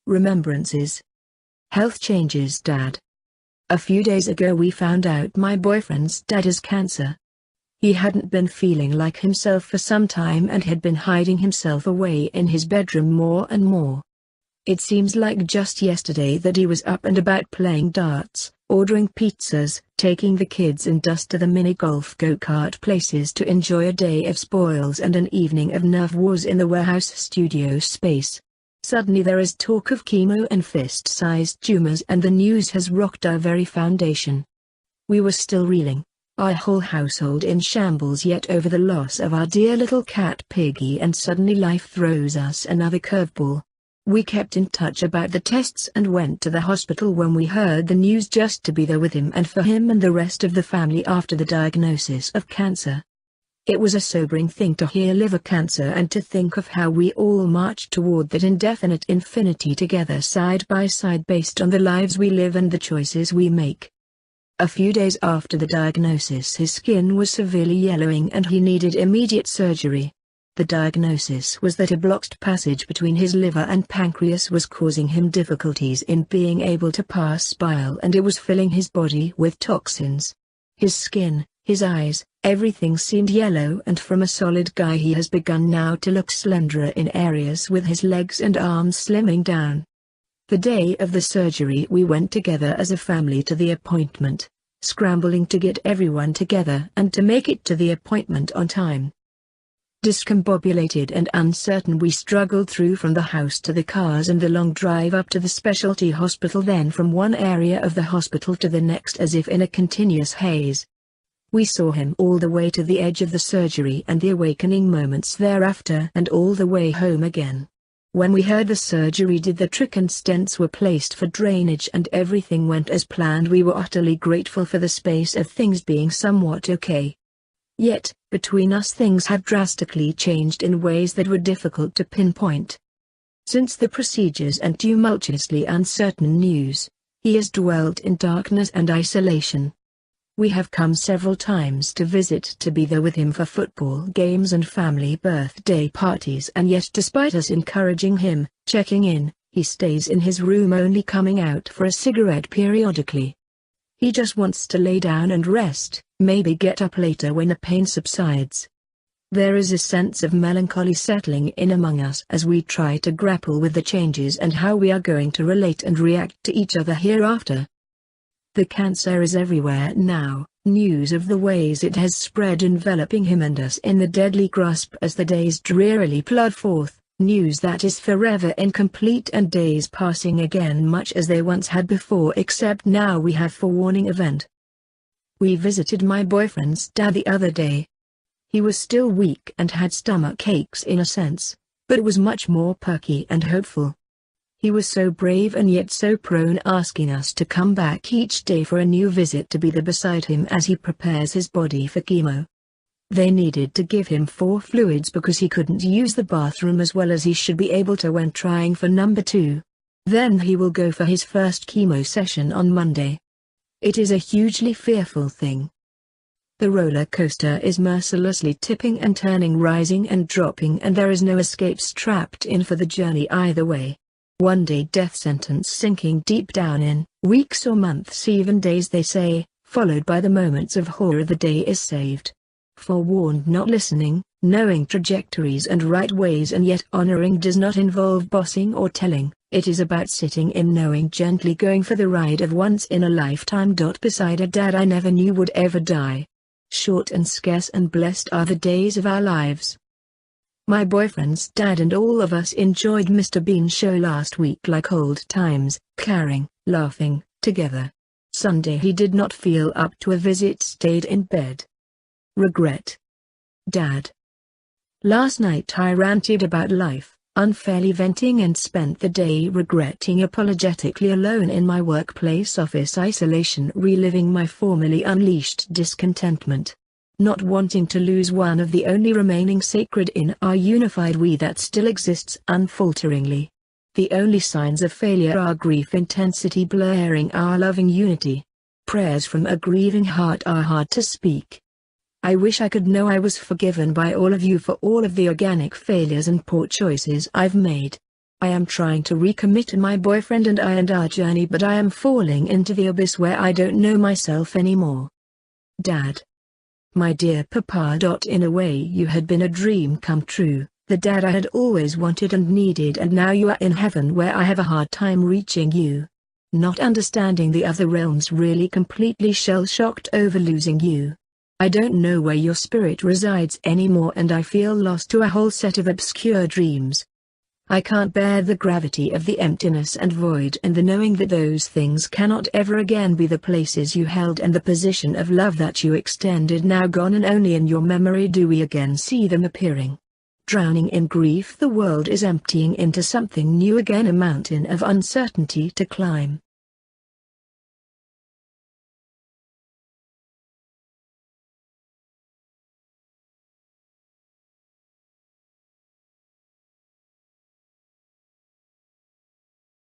Remembrances. Health changes. Dad. A few days ago we found out my boyfriend's dad has cancer. He hadn't been feeling like himself for some time and had been hiding himself away in his bedroom more and more. It seems like just yesterday that he was up and about playing darts, ordering pizzas, taking the kids and us to the mini golf go-kart places to enjoy a day of spoils and an evening of nerve wars in the warehouse studio space. Suddenly there is talk of chemo and fist-sized tumors, and the news has rocked our very foundation. We were still reeling, our whole household in shambles yet over the loss of our dear little cat Piggy, and suddenly life throws us another curveball. We kept in touch about the tests and went to the hospital when we heard the news just to be there with him and for him and the rest of the family after the diagnosis of cancer. It was a sobering thing to hear liver cancer and to think of how we all marched toward that indefinite infinity together side by side based on the lives we live and the choices we make. A few days after the diagnosis his skin was severely yellowing and he needed immediate surgery. The diagnosis was that a blocked passage between his liver and pancreas was causing him difficulties in being able to pass bile and it was filling his body with toxins. His skin, his eyes, everything seemed yellow, and from a solid guy he has begun now to look slenderer in areas, with his legs and arms slimming down. The day of the surgery we went together as a family to the appointment, scrambling to get everyone together and to make it to the appointment on time. Discombobulated and uncertain we struggled through from the house to the cars and the long drive up to the specialty hospital, then from one area of the hospital to the next as if in a continuous haze. We saw him all the way to the edge of the surgery and the awakening moments thereafter and all the way home again. When we heard the surgery did the trick and stents were placed for drainage and everything went as planned, we were utterly grateful for the space of things being somewhat okay. Yet, between us things had drastically changed in ways that were difficult to pinpoint. Since the procedures and tumultuously uncertain news, he has dwelt in darkness and isolation. We have come several times to visit, to be there with him for football games and family birthday parties, and yet despite us encouraging him, checking in, he stays in his room only coming out for a cigarette periodically. He just wants to lay down and rest, maybe get up later when the pain subsides. There is a sense of melancholy settling in among us as we try to grapple with the changes and how we are going to relate and react to each other hereafter. The cancer is everywhere now, news of the ways it has spread enveloping him and us in the deadly grasp as the days drearily plod forth, news that is forever incomplete and days passing again much as they once had before, except now we have forewarning event. We visited my boyfriend's dad the other day. He was still weak and had stomach aches in a sense, but was much more perky and hopeful. He was so brave and yet so prone, asking us to come back each day for a new visit to be there beside him as he prepares his body for chemo. They needed to give him 4 fluids because he couldn't use the bathroom as well as he should be able to when trying for number 2. Then he will go for his first chemo session on Monday. It is a hugely fearful thing. The roller coaster is mercilessly tipping and turning, rising and dropping, and there is no escape strapped in for the journey either way. One day death sentence sinking deep down in weeks or months, even days they say, followed by the moments of horror the day is saved. Forewarned, not listening, knowing trajectories and right ways and yet honoring does not involve bossing or telling, it is about sitting in knowing, gently going for the ride of once in a lifetime. Beside a dad I never knew would ever die. Short and scarce and blessed are the days of our lives. My boyfriend's dad and all of us enjoyed Mr. Bean's show last week like old times, caring, laughing, together. Sunday he did not feel up to a visit, stayed in bed. Regret. Dad. Last night I ranted about life, unfairly venting, and spent the day regretting, apologetically alone in my workplace office isolation, reliving my formerly unleashed discontentment. Not wanting to lose one of the only remaining sacred in our unified we that still exists unfalteringly. The only signs of failure are grief intensity blurring our loving unity. Prayers from a grieving heart are hard to speak. I wish I could know I was forgiven by all of you for all of the organic failures and poor choices I've made. I am trying to recommit to my boyfriend and our journey, but I am falling into the abyss where I don't know myself anymore. Dad. My dear Papa. In a way you had been a dream come true, the dad I had always wanted and needed, and now you are in heaven where I have a hard time reaching you. Not understanding the other realms, really completely shell-shocked over losing you. I don't know where your spirit resides anymore, and I feel lost to a whole set of obscure dreams. I can't bear the gravity of the emptiness and void, and the knowing that those things cannot ever again be the places you held and the position of love that you extended, now gone, and only in your memory do we again see them appearing. Drowning in grief, the world is emptying into something new again, a mountain of uncertainty to climb.